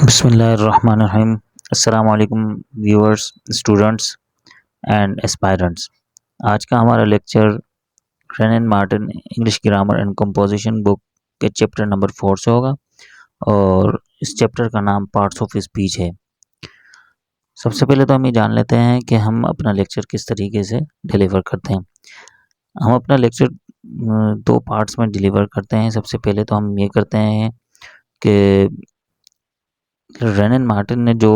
बिस्मिल्लाहिर्रहमानिर्रहीम। अस्सलाम वालेकुम व्यूअर्स, स्टूडेंट्स एंड एस्पायरेंट्स। आज का हमारा lecture rain and Martin English grammar and composition book के चैप्टर नंबर 4 से होगा और इस चैप्टर का नाम पार्ट्स ऑफ स्पीच है। सबसे पहले तो हम ये जान लेते हैं कि हम अपना लेक्चर किस तरीके से डिलीवर करते हैं। हम अपना लेक्चर दो पार्ट्स में डिलीवर करते हैं। सबसे पहले तो हम ये करते हैं कि रेन एंड मार्टिन ने जो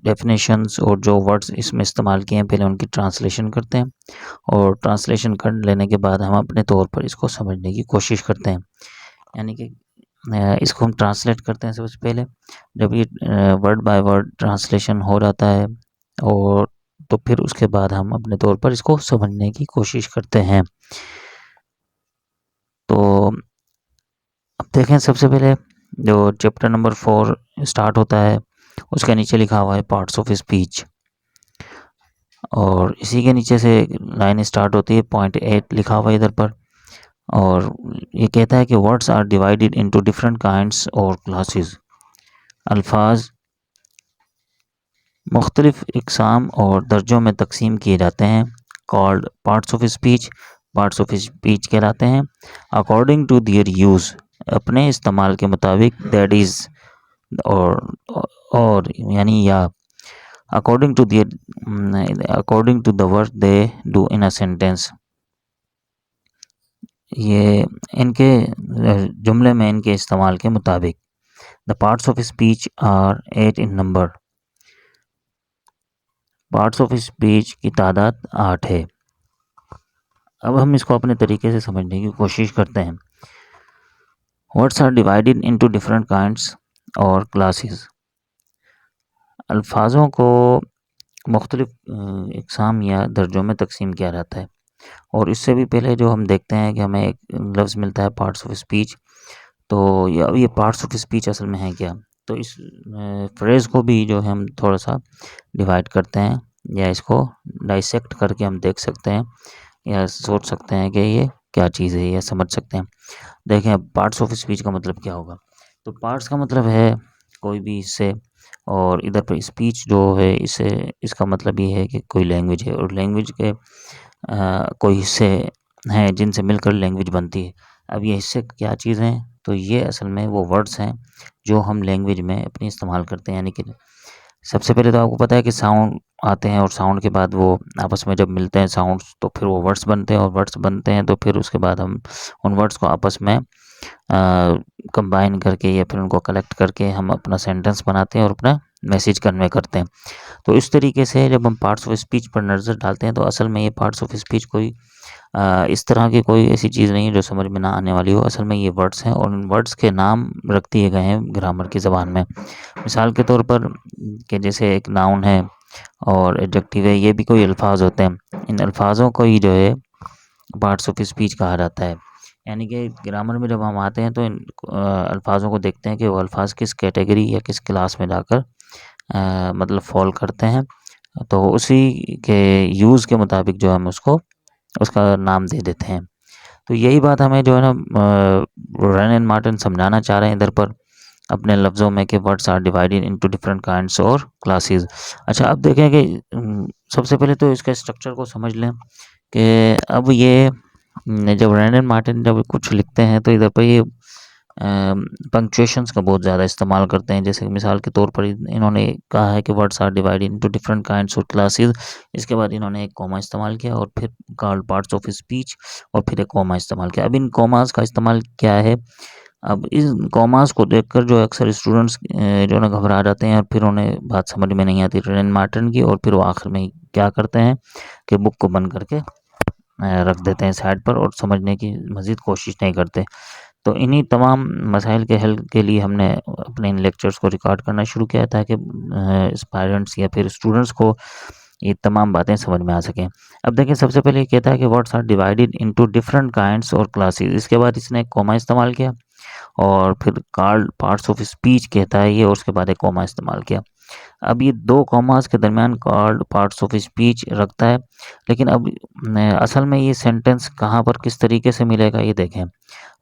डेफिनेशंस और जो वर्ड्स इसमें इस्तेमाल किए हैं, पहले उनकी ट्रांसलेशन करते हैं और ट्रांसलेशन कर लेने के बाद हम अपने तौर पर इसको समझने की कोशिश करते हैं। यानी कि इसको हम ट्रांसलेट करते हैं सबसे पहले। जब ये वर्ड बाय वर्ड ट्रांसलेशन हो जाता है और तो फिर उसके बाद हम अपने तौर पर इसको समझने की कोशिश करते हैं। तो अब देखें, सबसे पहले जो चैप्टर नंबर 4 स्टार्ट होता है उसके नीचे लिखा हुआ है पार्ट्स ऑफ स्पीच, और इसी के नीचे से लाइन स्टार्ट होती है। पॉइंट 8 लिखा हुआ है इधर पर, और ये कहता है कि words are divided into different kinds और क्लासेस। अल्फाज मुख्तलिफ इकसाम और दर्जों में तकसीम किए जाते हैं, called parts of speech. Parts of speech कहलाते हैं अकॉर्डिंग टू दियर यूज़, अपने इस्तेमाल के मुताबिक। दैट इज़ और यानी या according to the work they do in a sentence। ये इनके जुमले में इनके इस्तेमाल के मुताबिक। The parts of speech are 8 in number. Parts of speech की तादाद 8 है। अब हम इसको अपने तरीके से समझने की कोशिश करते हैं। Words are divided into different kinds और क्लासेस। अल्फाजों को मुख्तलिफ इकसाम या दर्जों में तकसीम किया जाता है, और इससे भी पहले जो हम देखते हैं कि हमें एक लफ्ज़ मिलता है पार्ट्स ऑफ स्पीच। तो ये पार्ट्स ऑफ स्पीच असल में है क्या? तो इस फ्रेज़ को भी जो है हम थोड़ा सा डिवाइड करते हैं या इसको डाइसेक्ट करके हम देख सकते हैं या सोच सकते हैं कि ये क्या चीज़ है, या समझ सकते हैं। देखें, अब पार्ट्स ऑफ स्पीच का मतलब क्या होगा। तो पार्ट्स का मतलब है कोई भी हिस्से, और इधर पर स्पीच जो है इसे इसका मतलब ये है कि कोई लैंग्वेज है, और लैंग्वेज के कोई हिस्से हैं जिनसे मिलकर लैंग्वेज बनती है। अब ये हिस्से क्या चीज़ हैं? तो ये असल में वो वर्ड्स हैं जो हम लैंग्वेज में अपनी इस्तेमाल करते हैं। यानी कि सबसे पहले तो आपको पता है कि साउंड आते हैं, और साउंड के बाद वो आपस में जब मिलते हैं साउंड्स तो फिर वो वर्ड्स बनते हैं, और वर्ड्स बनते हैं तो फिर उसके बाद हम उन वर्ड्स को आपस में कंबाइन करके या फिर उनको कलेक्ट करके हम अपना सेंटेंस बनाते हैं और अपना मैसेज कन्वे करते हैं। तो इस तरीके से जब हम पार्ट्स ऑफ स्पीच पर नज़र डालते हैं तो असल में ये पार्ट्स ऑफ स्पीच कोई इस तरह की कोई ऐसी चीज़ नहीं है जो समझ में ना आने वाली हो। असल में ये वर्ड्स हैं, और इन वर्ड्स के नाम रख दिए गए हैं ग्रामर की ज़बान में। मिसाल के तौर पर कि जैसे एक नाउन है और एडजेक्टिव है, ये भी कोई अल्फाज होते हैं। इन अल्फाजों को ही जो है पार्ट्स ऑफ स्पीच कहा जाता है। यानी कि ग्रामर में जब हम आते हैं तो इन अल्फाजों को देखते हैं कि वो अल्फाज किस कैटेगरी या किस क्लास में जाकर मतलब फॉल करते हैं, तो उसी के यूज़ के मुताबिक जो हम उसको उसका नाम दे देते हैं। तो यही बात हमें जो है ना रेन एंड मार्टिन समझाना चाह रहे हैं इधर पर अपने लफ्ज़ों में कि words are divided into different kinds और क्लासेस। अच्छा, अब देखें कि सबसे पहले तो इसका स्ट्रक्चर को समझ लें कि अब ये जब रेन एंड मार्टिन जब कुछ लिखते हैं तो इधर पर ये पंक्चुएशंस का बहुत ज़्यादा इस्तेमाल करते हैं। जैसे मिसाल के तौर पर इन्होंने कहा है कि words are divided into different kinds और क्लासेस। इसके बाद इन्होंने एक कॉमा इस्तेमाल किया और फिर कॉल्ड पार्ट्स ऑफ स्पीच, और फिर एक कॉमा इस्तेमाल किया। अब इन कॉमास का इस्तेमाल क्या है? अब इन कॉमास को देखकर जो अक्सर स्टूडेंट्स जो ना घबरा जाते हैं और फिर उन्हें बात समझ में नहीं आती रेन मार्टिन की, और फिर वो आखिर में क्या करते हैं कि बुक को बंद करके रख देते हैं साइड पर और समझने की मज़ीद कोशिश नहीं करते। तो इन्हीं तमाम मसाइल के हल के लिए हमने अपने इन लेक्चर्स को रिकॉर्ड करना शुरू किया ताकि एस्पायरेंट्स या फिर स्टूडेंट्स को ये तमाम बातें समझ में आ सकें। अब देखिए, सबसे पहले ये कहता है कि words are divided into different kinds और क्लासेस। इसके बाद इसने एक कॉमा इस्तेमाल किया, और फिर कॉल्ड पार्ट्स ऑफ स्पीच कहता है ये, और उसके बाद एक कॉमा इस्तेमाल किया। अब ये दो कॉमास के दरमियान कॉल्ड पार्ट्स ऑफ स्पीच रखता है, लेकिन अब असल में ये सेंटेंस कहाँ पर किस तरीके से मिलेगा ये देखें।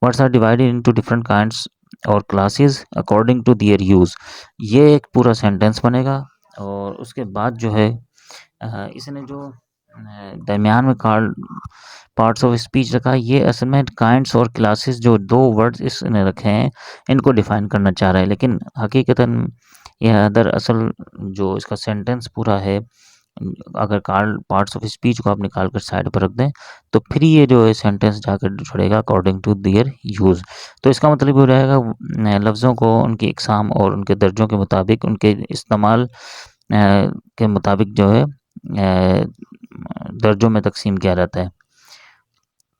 Words are divided into different kinds और classes according to their use, ये एक पूरा सेंटेंस बनेगा। और उसके बाद जो है इसने जो दरमियान में कार्ड पार्ट्स ऑफ स्पीच रखा है, ये असल में काइंड्स और क्लासेस जो दो वर्ड्स इसने रखे हैं इनको डिफाइन करना चाह रहा है, लेकिन हकीकतन यह दरअसल जो इसका सेंटेंस पूरा है, अगर कार्ड पार्ट्स ऑफ स्पीच को आप निकाल कर साइड पर रख दें तो फिर ये जो है सेंटेंस जाकर जुड़ेगा अकॉर्डिंग टू देयर यूज़। तो इसका मतलब ये रहेगा लफ्ज़ों को उनकी इकसाम और उनके दर्जों के मुताबिक उनके इस्तेमाल के मुताबिक जो है दर्जों में तकसीम किया जाता है।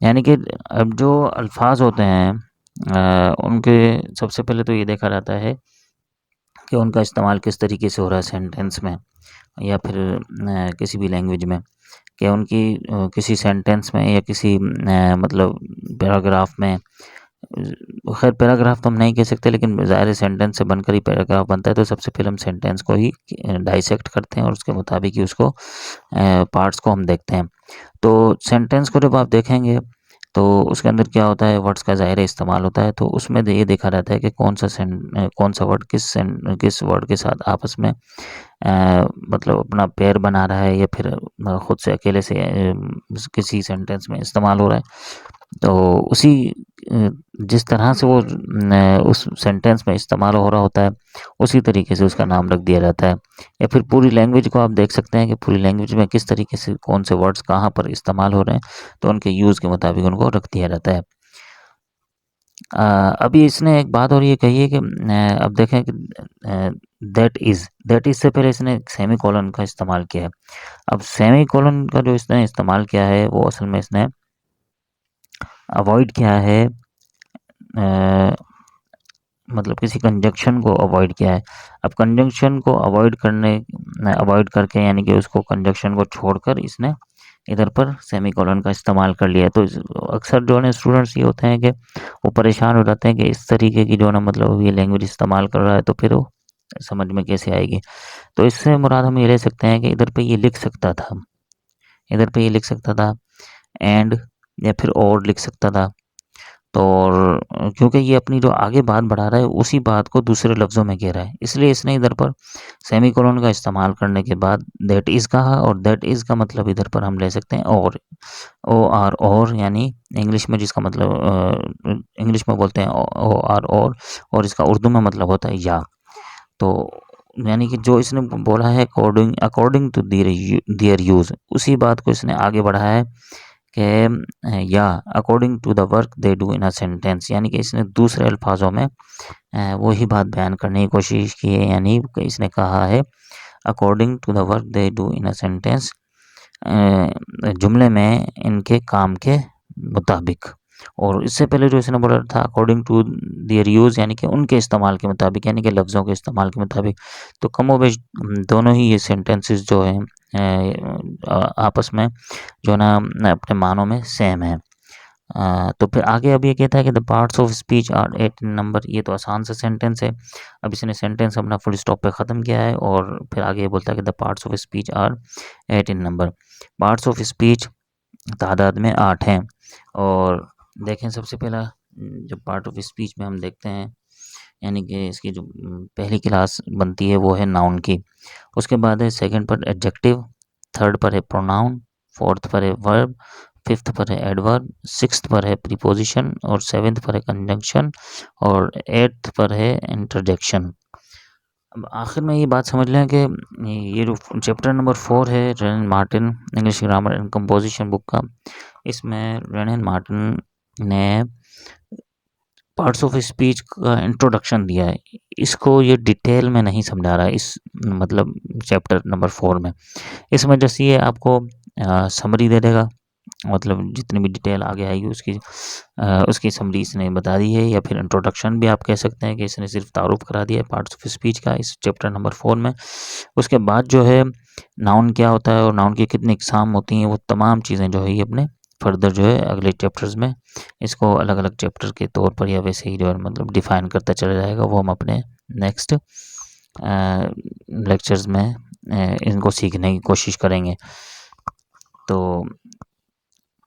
यानी कि अब जो अल्फाज होते हैं उनके सबसे पहले तो ये देखा जाता है कि उनका इस्तेमाल किस तरीके से हो रहा है सेंटेंस में या फिर किसी भी लैंग्वेज में, कि उनकी किसी सेंटेंस में या किसी मतलब पैराग्राफ में, खैर पैराग्राफ तो हम नहीं कह सकते लेकिन ज़ाहिर है सेंटेंस से बनकर ही पैराग्राफ बनता है, तो सबसे पहले हम सेंटेंस को ही डाइसेक्ट करते हैं और उसके मुताबिक ही उसको पार्ट्स को हम देखते हैं। तो सेंटेंस को जब आप देखेंगे तो उसके अंदर क्या होता है, वर्ड्स का ज़ाहिर इस्तेमाल होता है, तो उसमें ये देखा जाता है कि कौन सा वर्ड किस वर्ड के साथ आपस में मतलब अपना पेयर बना रहा है या फिर खुद से अकेले से किसी सेंटेंस में इस्तेमाल हो रहा है। तो उसी जिस तरह से वो उस सेंटेंस में इस्तेमाल हो रहा होता है उसी तरीके से उसका नाम रख दिया जाता है। या फिर पूरी लैंग्वेज को आप देख सकते हैं कि पूरी लैंग्वेज में किस तरीके से कौन से वर्ड्स कहाँ पर इस्तेमाल हो रहे हैं, तो उनके यूज़ के मुताबिक उनको रख दिया जाता है। अभी इसने एक बात और ये कही है कि अब देखें कि दैट इज़ से पहले इसने सेमी कोलन का इस्तेमाल किया है। अब सेमी कोलन का जो इसने इस्तेमाल किया है वो असल में इसने अवॉइड किया है, मतलब किसी कंजंक्शन को अवॉइड किया है। अब कंजंक्शन को अवॉइड करके यानी कि उसको कंजंक्शन को छोड़कर इसने इधर पर सेमीकोलन का इस्तेमाल कर लिया है। तो अक्सर जो है स्टूडेंट्स ये होते हैं कि वो परेशान हो जाते हैं कि इस तरीके की जो ना मतलब ये लैंग्वेज इस्तेमाल कर रहा है तो फिर वो समझ में कैसे आएगी। तो इससे मुराद हम ये ले सकते हैं कि इधर पे ये लिख सकता था, इधर पे ये लिख सकता था एंड या फिर और लिख सकता था। तो और क्योंकि ये अपनी जो आगे बात बढ़ा रहा है उसी बात को दूसरे लफ्ज़ों में कह रहा है, इसलिए इसने इधर पर सेमीकोलन का इस्तेमाल करने के बाद दैट इज़ कहा, और दैट इज़ का मतलब इधर पर हम ले सकते हैं और, और यानी इंग्लिश में जिसका मतलब इंग्लिश में बोलते हैं ओ आर और इसका उर्दू में मतलब होता है या। तो यानी कि जो इसने बोला है according according to their use, उसी बात को इसने आगे बढ़ाया है कि या according to the work they do in a sentence, यानी कि इसने दूसरे अल्फाजों में वही बात बयान करने की कोशिश की है। यानी कि इसने कहा है according to the work they do in a sentence, जुमले में इनके काम के मुताबिक। और इससे पहले जो इसने बोला था अकॉर्डिंग टू देयर यूज़, यानी कि उनके इस्तेमाल के मुताबिक, यानी कि लफ्ज़ों के इस्तेमाल के मुताबिक। तो कमोबेश दोनों ही ये सेंटेंसेस जो हैं आपस में जो ना अपने मानों में सेम है। तो फिर आगे अब ये कहता है कि the parts of speech are 8 in number. ये तो आसान सा सेंटेंस है। अब इसने सेंटेंस अपना फुल स्टॉप पे ख़त्म किया है और फिर आगे ये बोलता है कि the parts of speech are 8 in number. Parts of speech तादाद में 8 हैं। और देखें सबसे पहला जो पार्ट ऑफ स्पीच में हम देखते हैं, यानी कि इसकी जो पहली क्लास बनती है वो है नाउन की। उसके बाद है सेकंड पर एडजेक्टिव, थर्ड पर है प्रोनाउन, फोर्थ पर है वर्ब, फिफ्थ पर है एडवर्ब, सिक्स्थ पर है प्रीपोजिशन और सेवेंथ पर है कंजंक्शन और एट्थ पर है इंटरजेक्शन। अब आखिर में ये बात समझ लें कि ये जो चैप्टर नंबर 4 है rain Martin English grammar and composition book का, इसमें रेन मार्टिन ने पार्ट्स ऑफ स्पीच का इंट्रोडक्शन दिया है। इसको ये डिटेल में नहीं समझा रहा है इस मतलब चैप्टर नंबर 4 में। इसमें जैसे ये आपको समरी दे देगा, मतलब जितनी भी डिटेल आगे आएगी उसकी समरी इसने बता दी है, या फिर इंट्रोडक्शन भी आप कह सकते हैं कि इसने सिर्फ तारुफ करा दिया है पार्ट्स ऑफ स्पीच का इस चैप्टर नंबर 4 में। उसके बाद जो है नाउन क्या होता है और नाउन की कितनी इकसाम होती हैं, वो तमाम चीज़ें जो है ये अपने फर्दर जो है अगले चैप्टर्स में इसको अलग अलग चैप्टर के तौर पर या वैसे ही जो है मतलब डिफ़ाइन करता चला जाएगा। वो हम अपने नेक्स्ट लेक्चर्स में इनको सीखने की कोशिश करेंगे। तो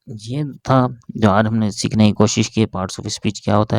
ये था जो आज हमने सीखने की कोशिश की पार्ट्स ऑफ स्पीच क्या होता है।